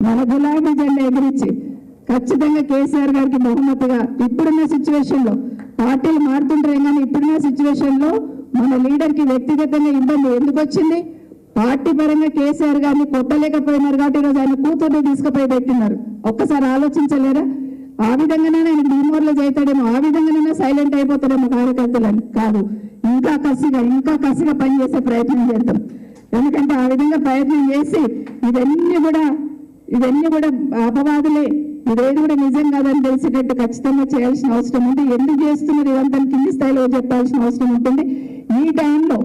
మన గులాబీ జెండా ఎగిరించి ఖచ్చితంగా కేసీఆర్ గారికి బహుమతిగా ఇప్పుడున్న సిచ్యువేషన్లో పార్టీలు మారుతుంటారే కానీ ఇప్పుడున్న సిచ్యువేషన్లో మన లీడర్కి వ్యక్తిగతంగా ఇబ్బంది ఎందుకు వచ్చింది? పార్టీ పరంగా కేసీఆర్ గారిని కొట్టలేకపోయినారు కాబట్టి ఈరోజు ఆయన కూతుర్ని తీసుకుపోయి పెట్టినారు. ఒక్కసారి ఆలోచించలేరా? ఆ విధంగానే ఆయన డిమోరలైజ్ అవుతాడేమో, ఆ విధంగానే సైలెంట్ అయిపోతాడేమో కార్యకర్తలని కాదు, ఇంకా కసిగా పనిచేసే ప్రయత్నం చేద్దాం. ఎందుకంటే ఆ విధంగా ప్రయత్నం చేసి ఇవన్నీ కూడా అపవాదులే, ఇదేది కూడా నిజం కాదని తెలిసేటట్టు ఖచ్చితంగా చేయాల్సిన అవసరం ఉంది. ఎందుకు చేస్తున్నారు ఇదంతా కింది స్థాయిలో చెప్పాల్సిన అవసరం ఉంటుంది. ఈ టైంలో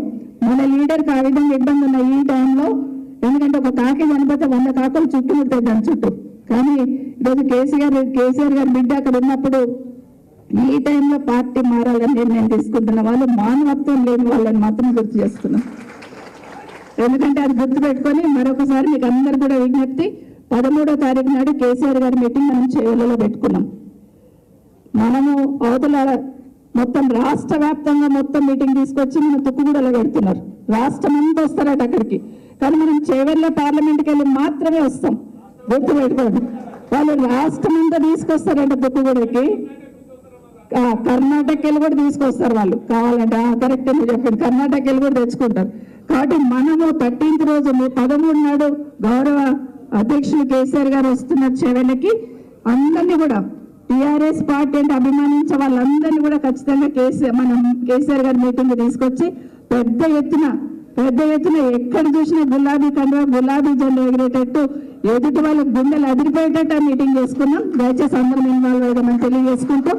మన లీడర్కి ఆ విధంగా ఇబ్బంది ఉన్న ఈ టైంలో, ఎందుకంటే ఒక కాకి చనిపోతే 100 కాకులు చుట్టుముడతాయి దాని చుట్టూ. కానీ ఈరోజు కేసీఆర్ గారి బిడ్డ అక్కడ ఉన్నప్పుడు ఈ టైంలో పార్టీ మారాలని నిర్ణయం తీసుకుంటున్న వాళ్ళు మానవత్వం లేని వాళ్ళని మాత్రం గుర్తు చేస్తున్నాం. ఎందుకంటే అది గుర్తుపెట్టుకొని మరొకసారి మీకు అందరు కూడా విజ్ఞప్తి, 13వ తారీఖు నాడు కేసీఆర్ గారి మీటింగ్ మనం చేవెళ్ళలో పెట్టుకున్నాం. మనము అవతల మొత్తం రాష్ట్ర వ్యాప్తంగా మొత్తం మీటింగ్ తీసుకొచ్చి మనం తుక్కుగూడలో పెడుతున్నారు. రాష్ట్రం అంతా వస్తారట అక్కడికి, కానీ మనం చేవెళ్ళ పార్లమెంట్కి వెళ్ళి మాత్రమే వస్తాం. గుర్తుపెట్టుకోండి, వాళ్ళు రాష్ట్రం అంతా తీసుకొస్తారంట తుక్కుగూడకి, కర్ణాటక వెళ్ళి కూడా తీసుకొస్తారు వాళ్ళు కావాలంటే. కరెక్ట్ మీరు చెప్పండి, కర్ణాటక వెళ్ళి కూడా తెచ్చుకుంటారు. కాబట్టి మనము 13వ రోజు 13 నాడు గౌరవ అధ్యక్షులు కేసీఆర్ గారు వస్తున్నారు చేవెళ్ళకి. అందరినీ కూడా టీఆర్ఎస్ పార్టీ అంటే అభిమానించే వాళ్ళందరినీ కూడా ఖచ్చితంగా కేసీఆర్ గారి మీటింగ్ తీసుకొచ్చి పెద్ద ఎత్తున ఎక్కడ చూసినా గులాబీ కండువా గులాబీ జెండా ఎగిరేటట్టు ఎదుటి వాళ్ళ గుండెలు అదిరిపోయేటట్టు ఆ మీటింగ్ చేసుకున్నాం. దయచేసి అందరం ఇన్వాల్వ్ అయ్యామని తెలియజేసుకుంటూ